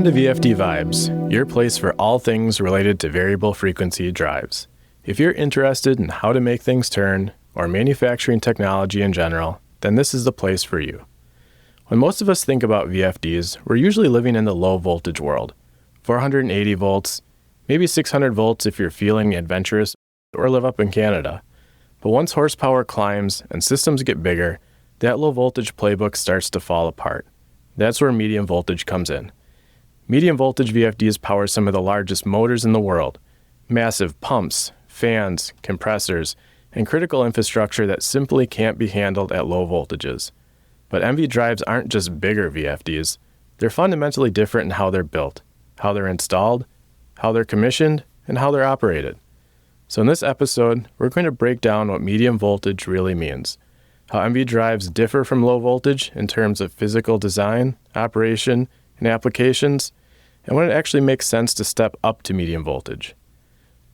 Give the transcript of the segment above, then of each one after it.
Welcome to VFD Vibes, your place for all things related to variable frequency drives. If you're interested in how to make things turn, or manufacturing technology in general, then this is the place for you. When most of us think about VFDs, we're usually living in the low voltage world. 480 volts, maybe 600 volts if you're feeling adventurous or live up in Canada. But once horsepower climbs and systems get bigger, that low voltage playbook starts to fall apart. That's where medium voltage comes in. Medium voltage VFDs power some of the largest motors in the world. Massive pumps, fans, compressors, and critical infrastructure that simply can't be handled at low voltages. But MV drives aren't just bigger VFDs. They're fundamentally different in how they're built, how they're installed, how they're commissioned, and how they're operated. So in this episode, we're going to break down what medium voltage really means, how MV drives differ from low voltage in terms of physical design, operation, and applications, and when it actually makes sense to step up to medium voltage.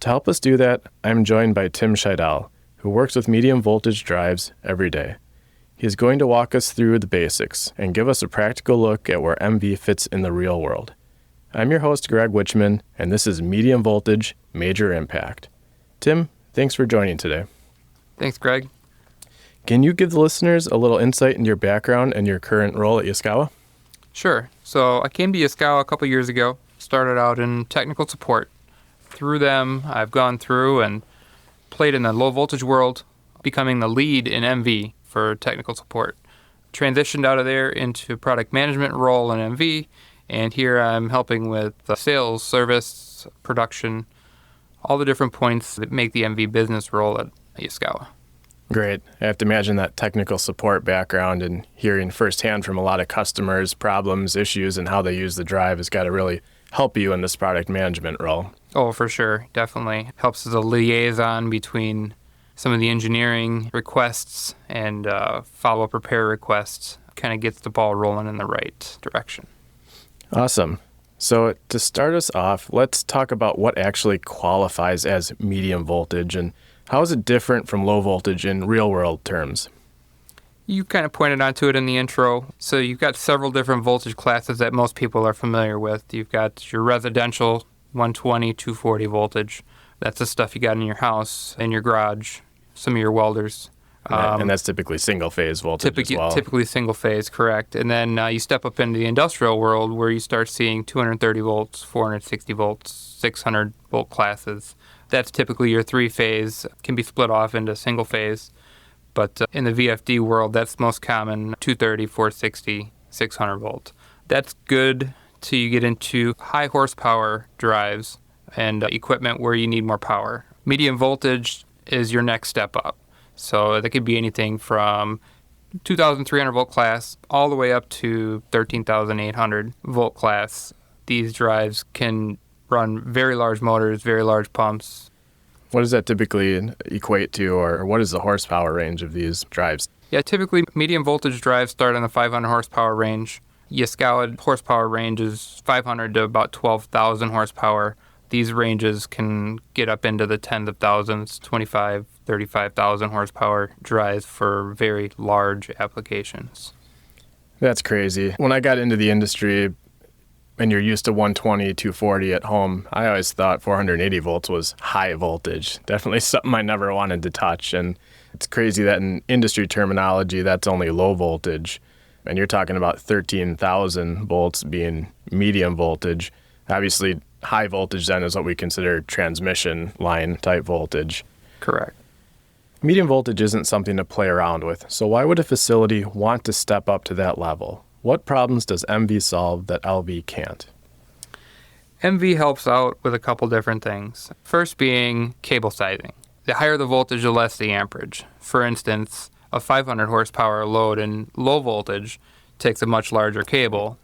To help us do that, I'm joined by Tim Scheidell, who works with medium voltage drives every day. He is going to walk us through the basics and give us a practical look at where MV fits in the real world. I'm your host, Greg Weichman, and this is Medium Voltage Major Impact. Tim, thanks for joining today. Thanks, Greg. Can you give the listeners a little insight into your background and your current role at Yaskawa? Sure. So I came to Yaskawa a couple years ago, started out in technical support. Through them, I've gone through and played in the low voltage world, becoming the lead in MV for technical support. Transitioned out of there into product management role in MV, and here I'm helping with sales, service, production, all the different points that make the MV business role at Yaskawa. Great. I have to imagine that technical support background and hearing firsthand from a lot of customers, problems, issues, and how they use the drive has got to really help you in this product management role. Oh, for sure. Definitely. Helps as a liaison between some of the engineering requests and follow-up repair requests. Kind of gets the ball rolling in the right direction. Awesome. So to start us off, let's talk about what actually qualifies as medium voltage and how is it different from low voltage in real-world terms? You kind of pointed onto it in the intro. So you've got several different voltage classes that most people are familiar with. You've got your residential 120, 240 voltage. That's the stuff you got in your house, in your garage, some of your welders. And that's typically single-phase voltage as well. Typically single-phase, correct. And then you step up into the industrial world where you start seeing 230 volts, 460 volts, 600-volt classes. That's typically your three-phase, can be split off into single-phase. But in the VFD world, that's most common, 230, 460, 600 volt. That's good till you get into high horsepower drives and equipment where you need more power. Medium voltage is your next step up. So that could be anything from 2,300 volt class all the way up to 13,800 volt class. These drives can run very large motors, very large pumps. What does that typically equate to, or what is the horsepower range of these drives? Yeah, typically medium voltage drives start in the 500 horsepower range. Yaskawa horsepower range is 500 to about 12,000 horsepower. These ranges can get up into the tens of thousands, 25, 35,000 horsepower drives for very large applications. That's crazy. When I got into the industry, and you're used to 120, 240 at home, I always thought 480 volts was high voltage. Definitely something I never wanted to touch. And it's crazy that in industry terminology, that's only low voltage. And you're talking about 13,000 volts being medium voltage. Obviously, high voltage then is what we consider transmission line type voltage. Correct. Medium voltage isn't something to play around with. So why would a facility want to step up to that level? What problems does MV solve that LV can't? MV helps out with a couple different things. First being cable sizing. The higher the voltage, the less the amperage. For instance, a 500 horsepower load in low voltage takes a much larger cable.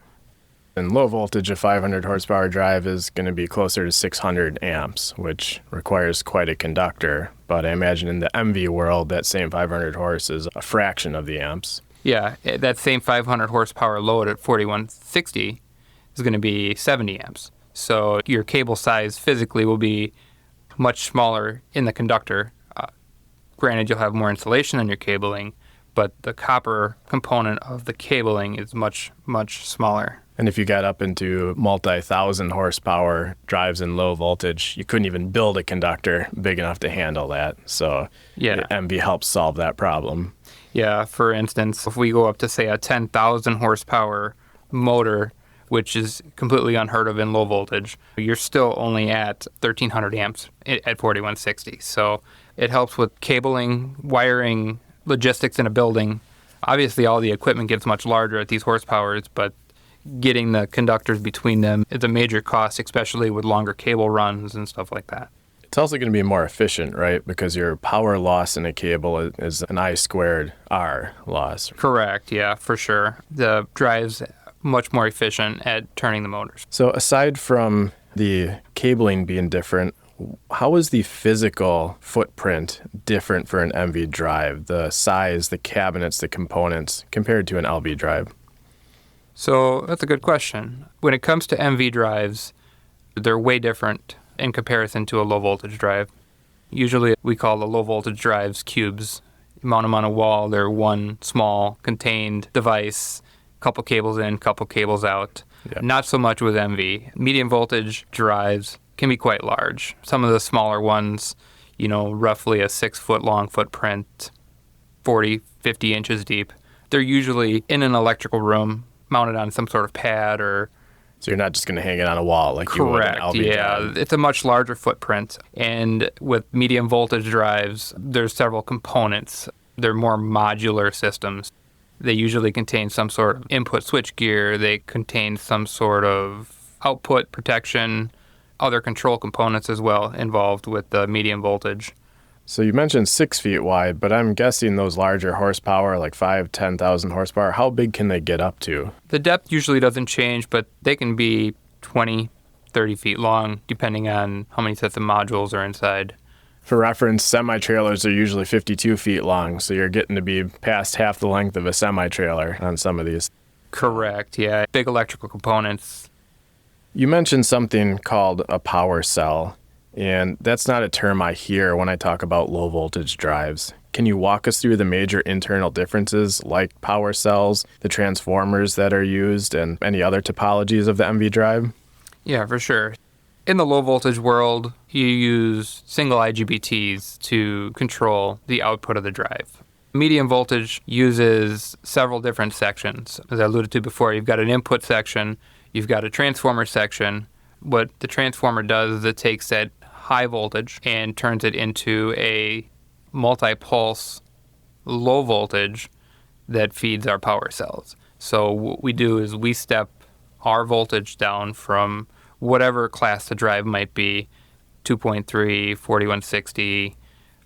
In low voltage, a 500 horsepower drive is going to be closer to 600 amps, which requires quite a conductor. But I imagine in the MV world, that same 500 horse is a fraction of the amps. Yeah, that same 500 horsepower load at 4160 is going to be 70 amps. So your cable size physically will be much smaller in the conductor. Granted, you'll have more insulation on your cabling, but the copper component of the cabling is much, much smaller. And if you got up into multi-thousand horsepower drives in low voltage, you couldn't even build a conductor big enough to handle that. So MV helps solve that problem. Yeah, for instance, if we go up to, say, a 10,000 horsepower motor, which is completely unheard of in low voltage, you're still only at 1,300 amps at 4160. So it helps with cabling, wiring, logistics in a building. Obviously, all the equipment gets much larger at these horsepowers, but getting the conductors between them is a major cost, especially with longer cable runs and stuff like that. It's also going to be more efficient, right? Because your power loss in a cable is an I squared R loss. Correct, yeah, for sure. The drive's much more efficient at turning the motors. So aside from the cabling being different, how is the physical footprint different for an MV drive? The size, the cabinets, the components, compared to an LV drive? So that's a good question. When it comes to MV drives, they're way different in comparison to a low voltage drive. Usually we call the low voltage drives cubes. You mount them on a wall, they're one small contained device, couple cables in, couple cables out. Yep. Not so much with MV. Medium voltage drives can be quite large. Some of the smaller ones, roughly a 6-foot long footprint, 40, 50 inches deep. They're usually in an electrical room, mounted on some sort of pad or... So you're not just going to hang it on a wall like you would an LV drive. Correct, it's a much larger footprint. And with medium voltage drives, there's several components. They're more modular systems. They usually contain some sort of input switchgear. They contain some sort of output protection, other control components as well involved with the medium voltage. So you mentioned 6 feet wide, but I'm guessing those larger horsepower, like 5,000, 10,000 horsepower, how big can they get up to? The depth usually doesn't change, but they can be 20, 30 feet long, depending on how many sets of modules are inside. For reference, semi-trailers are usually 52 feet long, so you're getting to be past half the length of a semi-trailer on some of these. Correct, yeah. Big electrical components. You mentioned something called a power cell. And that's not a term I hear when I talk about low voltage drives. Can you walk us through the major internal differences like power cells, the transformers that are used, and any other topologies of the MV drive? Yeah, for sure. In the low voltage world, you use single IGBTs to control the output of the drive. Medium voltage uses several different sections. As I alluded to before, you've got an input section, you've got a transformer section. What the transformer does is it takes that high voltage and turns it into a multi-pulse low voltage that feeds our power cells. So what we do is we step our voltage down from whatever class the drive might be, 2.3, 4160,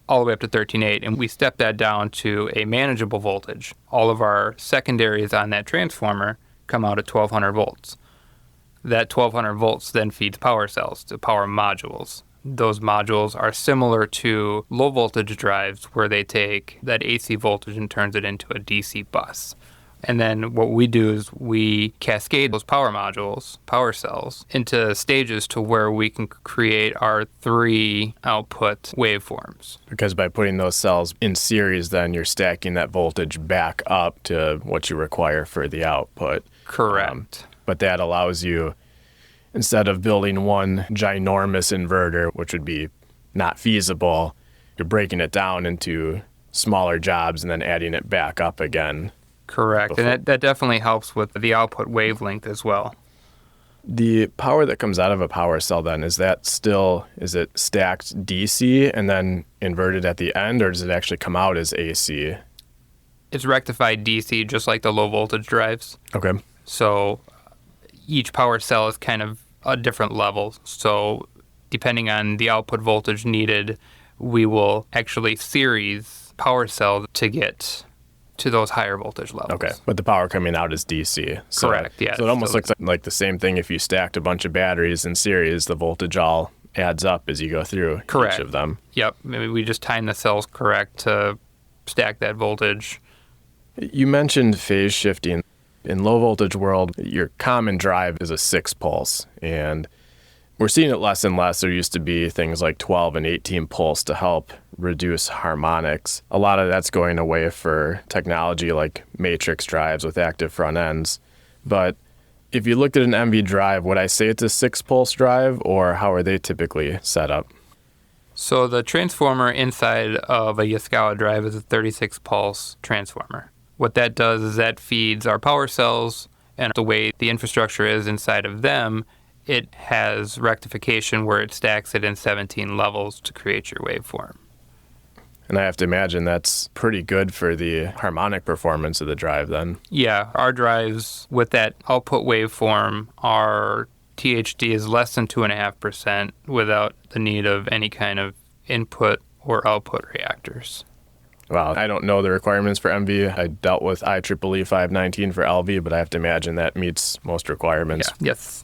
all the way up to 13.8, and we step that down to a manageable voltage. All of our secondaries on that transformer come out at 1200 volts. That 1200 volts then feeds power cells to power modules. Those modules are similar to low voltage drives where they take that AC voltage and turns it into a DC bus. And then what we do is we cascade those power modules, power cells, into stages to where we can create our 3 output waveforms. Because by putting those cells in series, then you're stacking that voltage back up to what you require for the output. Correct. But that allows you, instead of building one ginormous inverter, which would be not feasible, you're breaking it down into smaller jobs and then adding it back up again. Correct. And that definitely helps with the output wavelength as well. The power that comes out of a power cell then, is it stacked DC and then inverted at the end, or does it actually come out as AC? It's rectified DC just like the low voltage drives. Okay. So each power cell is kind of a different level. So depending on the output voltage needed, we will actually series power cells to get to those higher voltage levels. Okay, but the power coming out is DC. Correct, yeah. So it almost looks like the same thing if you stacked a bunch of batteries in series, the voltage all adds up as you go through Correct. Each of them. Yep, maybe we just time the cells correct to stack that voltage. You mentioned phase shifting. In low voltage world, your common drive is a 6 pulse, and we're seeing it less and less. There used to be things like 12 and 18 pulse to help reduce harmonics. A lot of that's going away for technology like matrix drives with active front ends. But If you looked at an MV drive, would I say it's a 6-pulse drive, or how are they typically set up? So the transformer inside of a Yaskawa drive is a 36-pulse transformer. What that does is that feeds our power cells, and the way the infrastructure is inside of them, it has rectification where it stacks it in 17 levels to create your waveform. And I have to imagine that's pretty good for the harmonic performance of the drive then. Yeah, our drives with that output waveform, our THD is less than 2.5% without the need of any kind of input or output reactors. Wow, I don't know the requirements for MV. I dealt with IEEE 519 for LV, but I have to imagine that meets most requirements. Yeah. Yes.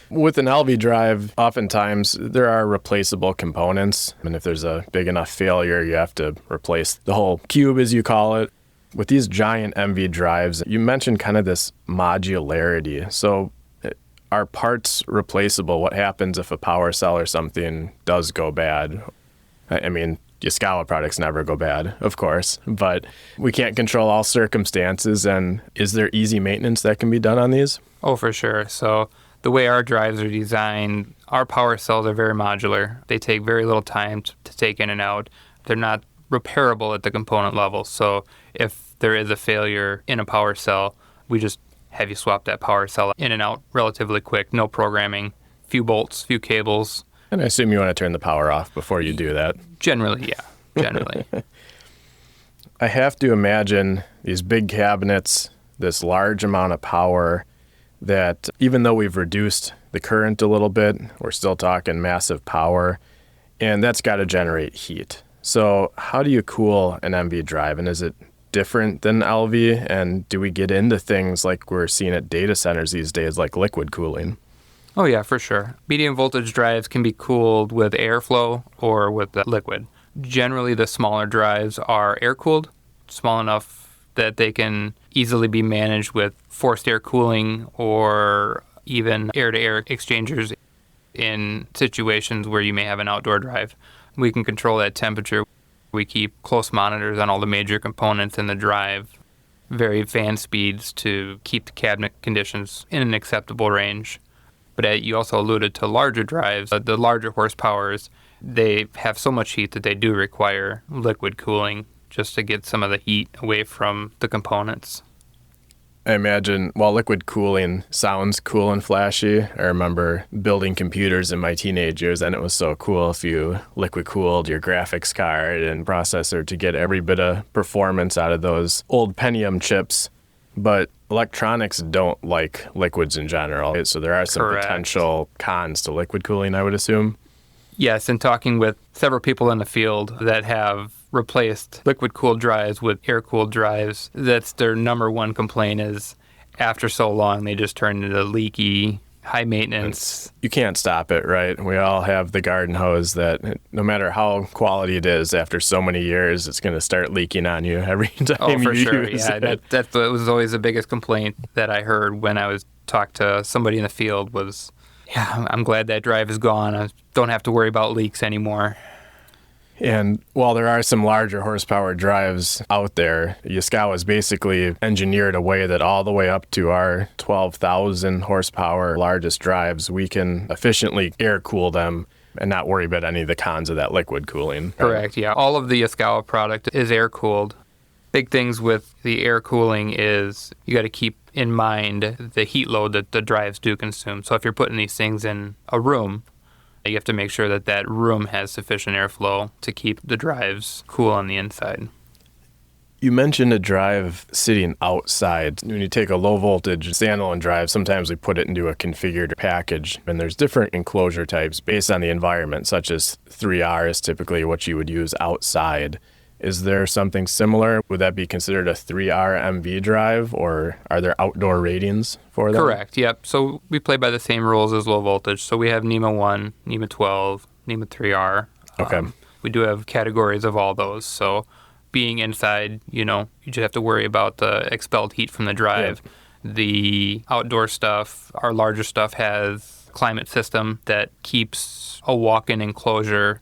With an LV drive, oftentimes there are replaceable components. And if there's a big enough failure, you have to replace the whole cube, as you call it. With these giant MV drives, you mentioned kind of this modularity. So are parts replaceable? What happens if a power cell or something does go bad? I mean, Yaskawa products never go bad, of course, but we can't control all circumstances. And is there easy maintenance that can be done on these? Oh, for sure. So the way our drives are designed, our power cells are very modular. They take very little time to take in and out. They're not repairable at the component level. So if there is a failure in a power cell, we just have you swap that power cell in and out relatively quick. No programming, few bolts, few cables. And I assume you want to turn the power off before you do that. Generally, yeah. Generally. I have to imagine these big cabinets, this large amount of power, that even though we've reduced the current a little bit, we're still talking massive power, and that's got to generate heat. So how do you cool an MV drive, and is it different than LV? And do we get into things like we're seeing at data centers these days, like liquid cooling? Oh, yeah, for sure. Medium voltage drives can be cooled with airflow or with the liquid. Generally, the smaller drives are air-cooled, small enough that they can easily be managed with forced air cooling or even air-to-air exchangers in situations where you may have an outdoor drive. We can control that temperature. We keep close monitors on all the major components in the drive, vary fan speeds to keep the cabinet conditions in an acceptable range. But you also alluded to larger drives. The larger horsepowers, they have so much heat that they do require liquid cooling just to get some of the heat away from the components. I imagine, while liquid cooling sounds cool and flashy, I remember building computers in my teenage years, and it was so cool if you liquid cooled your graphics card and processor to get every bit of performance out of those old Pentium chips. But electronics don't like liquids in general, so there are some Correct. Potential cons to liquid cooling, I would assume. Yes, and talking with several people in the field that have replaced liquid-cooled drives with air-cooled drives, that's their number one complaint is after so long they just turn into leaky, high maintenance. You can't stop it, right? We all have the garden hose that no matter how quality it is, after so many years, it's going to start leaking on you every time for you sure. use Yeah, it. that was always the biggest complaint that I heard when I was talked to somebody in the field was, yeah, I'm glad that drive is gone. I don't have to worry about leaks anymore. And while there are some larger horsepower drives out there, Yaskawa is basically engineered a way that all the way up to our 12,000 horsepower largest drives, we can efficiently air cool them and not worry about any of the cons of that liquid cooling. Correct, yeah. All of the Yaskawa product is air cooled. Big things with the air cooling is you got to keep in mind the heat load that the drives do consume. So if you're putting these things in a room, you have to make sure that that room has sufficient airflow to keep the drives cool on the inside. You mentioned a drive sitting outside. When you take a low voltage standalone drive, sometimes we put it into a configured package, and there's different enclosure types based on the environment, such as 3R is typically what you would use outside. Is there something similar? Would that be considered a 3R MV drive, or are there outdoor ratings for that? Correct, yep. So we play by the same rules as low voltage. So we have NEMA 1, NEMA 12, NEMA 3R. Okay. We do have categories of all those. So being inside, you just have to worry about the expelled heat from the drive. Yeah. The outdoor stuff, our larger stuff has climate system that keeps a walk-in enclosure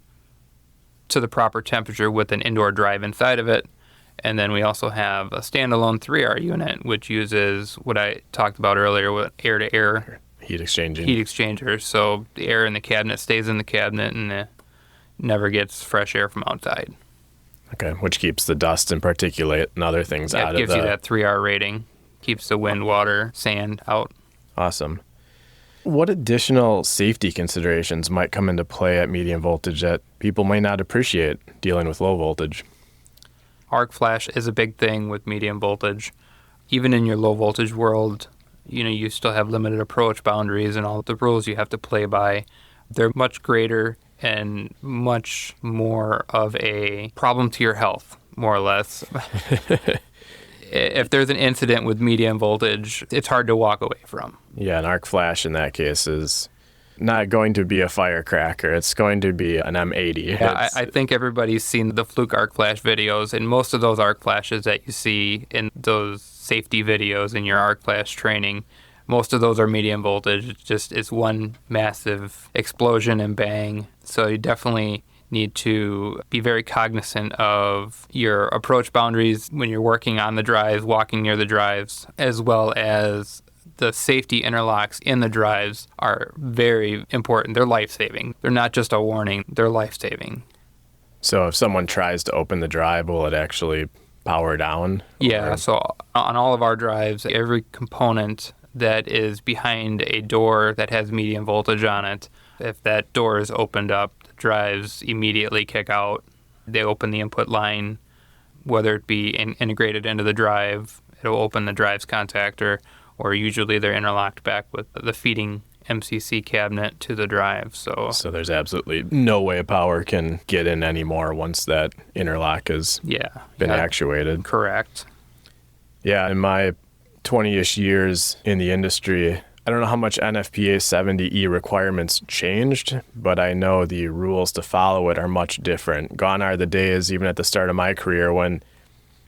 to the proper temperature with an indoor drive inside of it. And then we also have a standalone 3R unit, which uses what I talked about earlier with air-to-air Heat exchanging. heat exchangers. So the air in the cabinet stays in the cabinet and it never gets fresh air from outside. Okay, which keeps the dust and particulate and other things out of It gives you that 3R rating. Keeps the wind, water, sand out. Awesome. What additional safety considerations might come into play at medium voltage that people might not appreciate dealing with low voltage? Arc flash is a big thing with medium voltage. Even in your low voltage world, you still have limited approach boundaries and all the rules you have to play by. They're much greater and much more of a problem to your health, more or less. If there's an incident with medium voltage, it's hard to walk away from. Yeah, an arc flash in that case is not going to be a firecracker. It's going to be an M80. Yeah, I think everybody's seen the Fluke arc flash videos, and most of those arc flashes that you see in those safety videos in your arc flash training, most of those are medium voltage. It's one massive explosion and bang. So you definitely need to be very cognizant of your approach boundaries when you're working on the drives, walking near the drives, as well as the safety interlocks in the drives are very important. They're life-saving. They're not just a warning. They're life-saving. So if someone tries to open the drive, will it actually power down? Yeah, so on all of our drives, every component that is behind a door that has medium voltage on it, if that door is opened up, the drives immediately kick out. They open the input line, whether it be integrated into the drive, it'll open the drive's contactor, or usually they're interlocked back with the feeding MCC cabinet to the drive. So there's absolutely no way power can get in anymore once that interlock has been actuated. Correct. Yeah, in my 20-ish years in the industry, I don't know how much NFPA 70E requirements changed, but I know the rules to follow it are much different. Gone are the days, even at the start of my career, when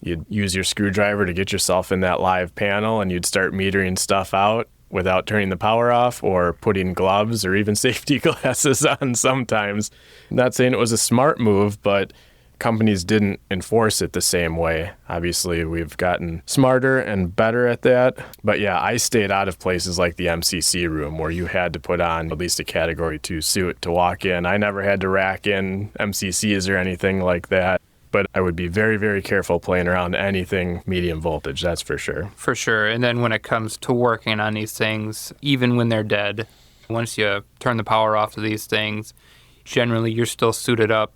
you'd use your screwdriver to get yourself in that live panel and you'd start metering stuff out without turning the power off or putting gloves or even safety glasses on sometimes. Not saying it was a smart move, but companies didn't enforce it the same way. Obviously, we've gotten smarter and better at that. But yeah, I stayed out of places like the MCC room where you had to put on at least a Category 2 suit to walk in. I never had to rack in MCCs or anything like that. But I would be very, very careful playing around anything medium voltage, that's for sure. For sure. And then when it comes to working on these things, even when they're dead, once you turn the power off to these things, generally you're still suited up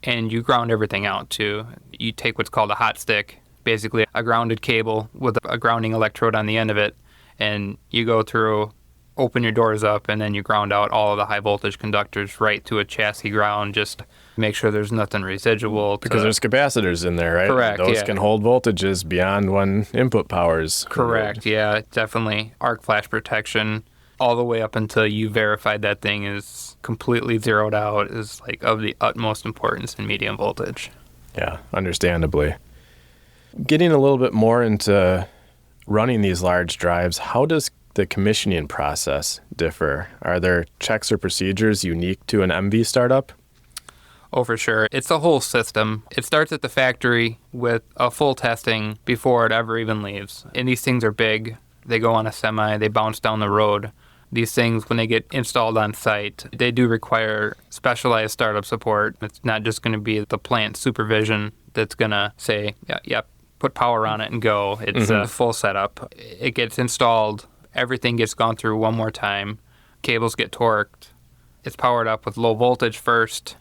and you ground everything out too. You take what's called a hot stick, basically a grounded cable with a grounding electrode on the end of it, and you go through, open your doors up, and then you ground out all of the high voltage conductors right to a chassis ground, just make sure there's nothing residual. Because there's capacitors in there, right? Correct, Those can hold voltages beyond when input powers. Correct, yeah, definitely. Arc flash protection all the way up until you verified that thing is completely zeroed out is like of the utmost importance in medium voltage. Yeah, understandably. Getting a little bit more into running these large drives, how does the commissioning process differ? Are there checks or procedures unique to an MV startup? Oh, for sure. It's a whole system. It starts at the factory with a full testing before it ever even leaves. And these things are big. They go on a semi. They bounce down the road. These things, when they get installed on site, they do require specialized startup support. It's not just going to be the plant supervision that's going to say, yeah, put power on it and go. It's a full setup. It gets installed. Everything gets gone through one more time. Cables get torqued. It's powered up with low voltage first.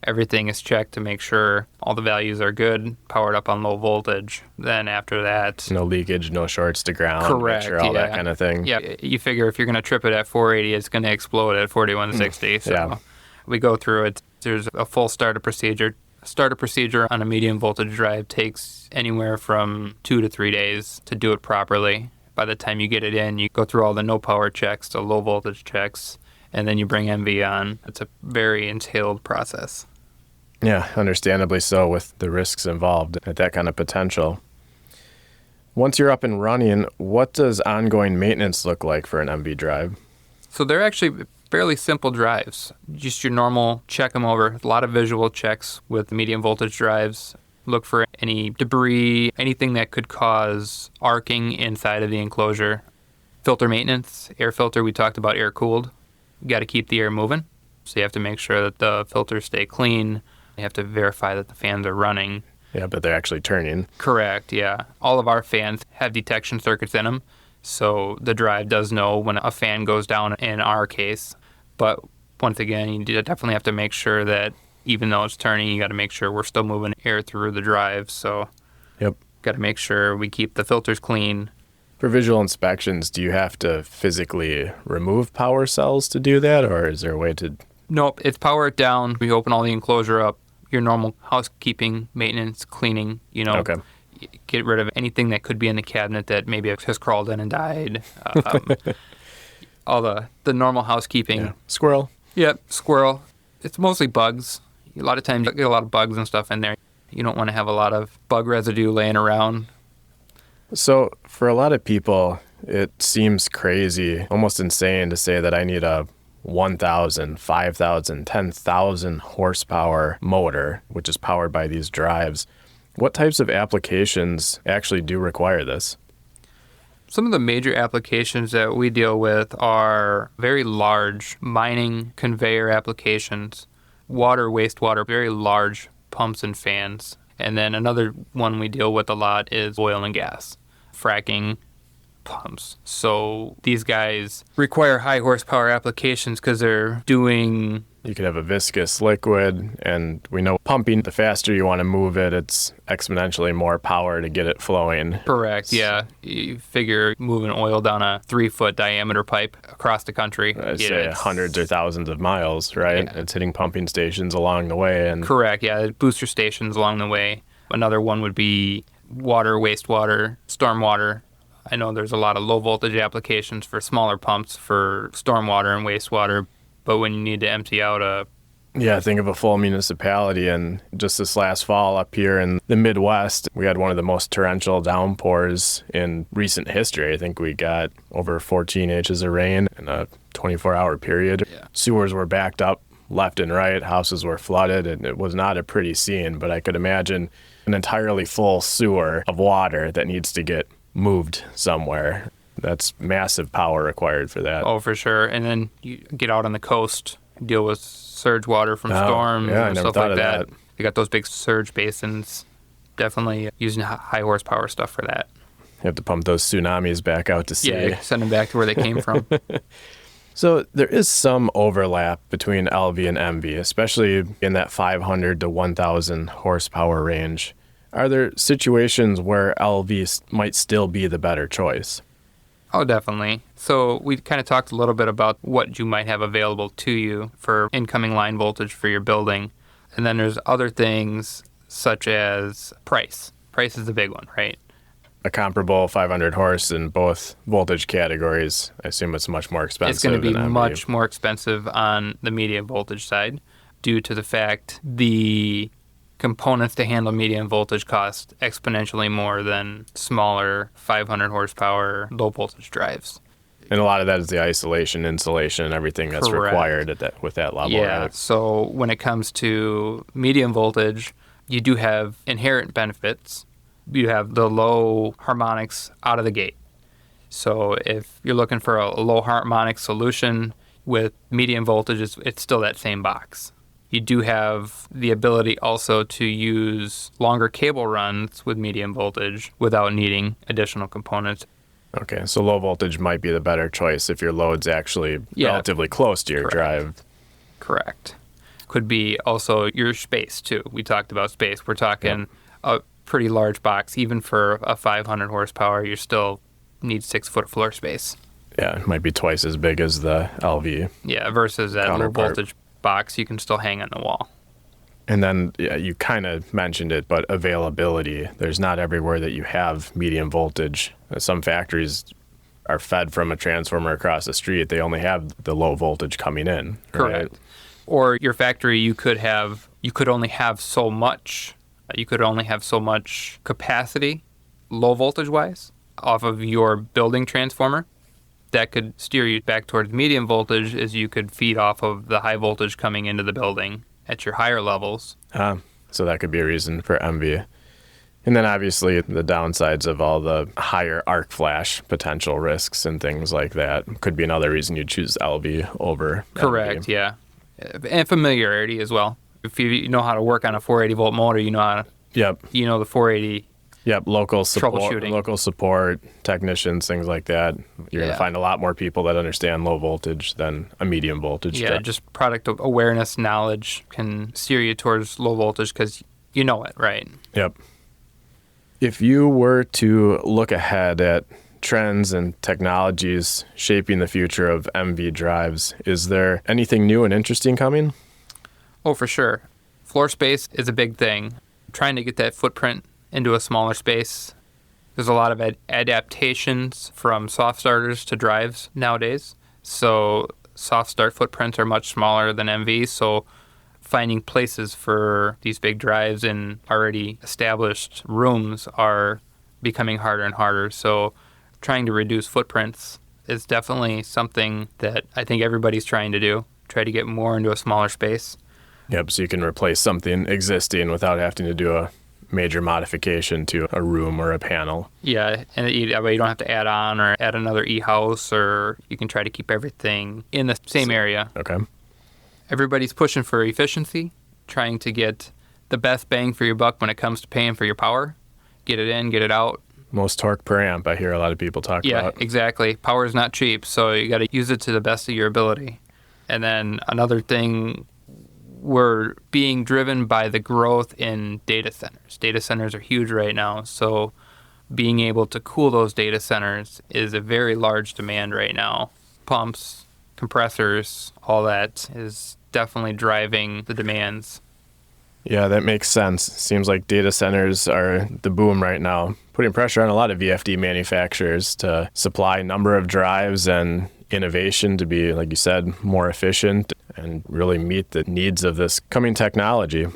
Everything is checked to make sure all the values are good, powered up on low voltage. Then after that... No leakage, no shorts to ground. Correct, make sure all that kind of thing. Yeah, you figure if you're going to trip it at 480, it's going to explode at 4160. So we go through it. There's a full startup procedure. Startup procedure on a medium voltage drive takes anywhere from 2 to 3 days to do it properly. By the time you get it in, you go through all the no power checks, the low voltage checks, and then you bring MV on. It's a very entailed process. Yeah, understandably so, with the risks involved at that kind of potential. Once you're up and running, what does ongoing maintenance look like for an MV drive? So they're actually fairly simple drives. Just your normal check them over. A lot of visual checks with medium voltage drives. Look for any debris, anything that could cause arcing inside of the enclosure. Filter maintenance, air filter, we talked about air cooled. You got to keep the air moving. So you have to make sure that the filters stay clean. You have to verify that the fans are running. Yeah, but they're actually turning. Correct, yeah. All of our fans have detection circuits in them. So the drive does know when a fan goes down in our case. But once again, you definitely have to make sure that even though it's turning, you got to make sure we're still moving air through the drive. So got to make sure we keep the filters clean. For visual inspections, do you have to physically remove power cells to do that, or is there a way to... Nope, it's power it down. We open all the enclosure up. Your normal housekeeping, maintenance, cleaning, Okay. Get rid of anything that could be in the cabinet that maybe has crawled in and died. All the normal housekeeping. Yeah. Squirrel. Yep, squirrel. It's mostly bugs. A lot of times you get a lot of bugs and stuff in there. You don't want to have a lot of bug residue laying around. So for a lot of people, it seems crazy, almost insane to say that I need a 1,000, 5,000, 10,000 horsepower motor, which is powered by these drives. What types of applications actually do require this? Some of the major applications that we deal with are very large mining conveyor applications, water, wastewater, very large pumps and fans. And then another one we deal with a lot is oil and gas, fracking pumps. So these guys require high horsepower applications because they're doing... You could have a viscous liquid, and we know pumping, the faster you want to move it, it's exponentially more power to get it flowing. Correct, yeah. You figure moving oil down a 3-foot diameter pipe across the country. I'd say hundreds or thousands of miles, right? Yeah. It's hitting pumping stations along the way. And correct, yeah. Booster stations along the way. Another one would be water, wastewater, stormwater. I know there's a lot of low voltage applications for smaller pumps for stormwater and wastewater. But when you need to empty out Yeah, think of a full municipality, and just this last fall up here in the Midwest, we had one of the most torrential downpours in recent history. I think we got over 14 inches of rain in a 24-hour period. Yeah. Sewers were backed up left and right, houses were flooded, and it was not a pretty scene, but I could imagine an entirely full sewer of water that needs to get moved somewhere. That's massive power required for that. Oh, for sure. And then you get out on the coast, deal with surge water from storms and stuff like that. You got those big surge basins. Definitely using high horsepower stuff for that. You have to pump those tsunamis back out to sea. Yeah, send them back to where they came from. So there is some overlap between LV and MV, especially in that 500 to 1,000 horsepower range. Are there situations where LV might still be the better choice? Oh, definitely. So we kind of talked a little bit about what you might have available to you for incoming line voltage for your building. And then there's other things such as price. Price is the big one, right? A comparable 500 horse in both voltage categories, I assume it's much more expensive. It's going to be than MV. much more expensive on the medium voltage side due to the fact the components to handle medium voltage cost exponentially more than smaller 500 horsepower low voltage drives. And a lot of that is the isolation, insulation, and everything that's Correct. required with that level. Yeah, right? so when it comes to medium voltage, you do have inherent benefits. You have the low harmonics out of the gate. So if you're looking for a low harmonic solution with medium voltage, it's still that same box. You do have the ability also to use longer cable runs with medium voltage without needing additional components. Okay, so low voltage might be the better choice if your load's actually relatively close to your Correct. drive. Correct. Could be also your space, too. We talked about space. We're talking a pretty large box. Even for a 500 horsepower, you still need 6-foot floor space. Yeah, it might be twice as big as the LV. Yeah, versus that low voltage box, you can still hang on the wall. And then you kind of mentioned it, but availability. There's not everywhere that you have medium voltage. Some factories are fed from a transformer across the street. They only have the low voltage coming in. Correct. Right? Or your factory, you could only have so much. You could only have so much capacity, low voltage wise, off of your building transformer. That could steer you back towards medium voltage, as you could feed off of the high voltage coming into the building at your higher levels. So that could be a reason for MV. And then obviously the downsides of all the higher arc flash potential risks and things like that could be another reason you choose LV over Correct, MV. yeah. And familiarity as well. If you know how to work on a 480 volt motor, you know how to, Yep. you know the 480. Yep, local Troubleshooting. support, technicians, things like that. You're going Yeah. to find a lot more people that understand low voltage than a medium voltage. Yeah, truck. just product awareness knowledge can steer you towards low voltage because you know it, right? Yep. If you were to look ahead at trends and technologies shaping the future of MV drives, is there anything new and interesting coming? Oh, for sure. Floor space is a big thing. Trying to get that footprint into a smaller space. There's a lot of adaptations from soft starters to drives nowadays. So soft start footprints are much smaller than MV. So finding places for these big drives in already established rooms are becoming harder and harder. So trying to reduce footprints is definitely something that I think everybody's trying to do. Try to get more into a smaller space. Yep, so you can replace something existing without having to do a major modification to a room or a panel. Yeah, and that way you don't have to add on or add another e-house, or you can try to keep everything in the same area. Okay. Everybody's pushing for efficiency, trying to get the best bang for your buck when it comes to paying for your power. Get it in, get it out. Most torque per amp, I hear a lot of people talk Yeah, about. exactly. Power is not cheap, so you got to use it to the best of your ability. And then another thing, we're being driven by the growth in data centers. Data centers are huge right now, so being able to cool those data centers is a very large demand right now. Pumps, compressors, all that is definitely driving the demands. Yeah, that makes sense. Seems like data centers are the boom right now, putting pressure on a lot of VFD manufacturers to supply a number of drives and innovation to be, like you said, more efficient and really meet the needs of this coming technology.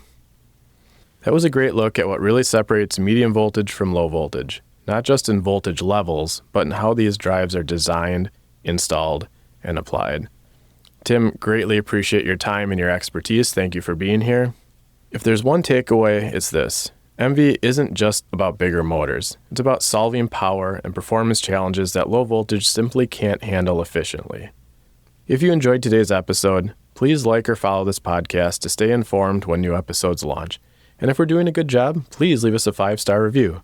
That was a great look at what really separates medium voltage from low voltage, not just in voltage levels, but in how these drives are designed, installed, and applied. Tim, greatly appreciate your time and your expertise. Thank you for being here. If there's one takeaway, it's this. MV isn't just about bigger motors. It's about solving power and performance challenges that low voltage simply can't handle efficiently. If you enjoyed today's episode, please like or follow this podcast to stay informed when new episodes launch. And if we're doing a good job, please leave us a 5-star review.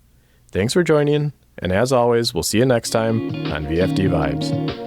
Thanks for joining, and as always, we'll see you next time on VFD Vibes.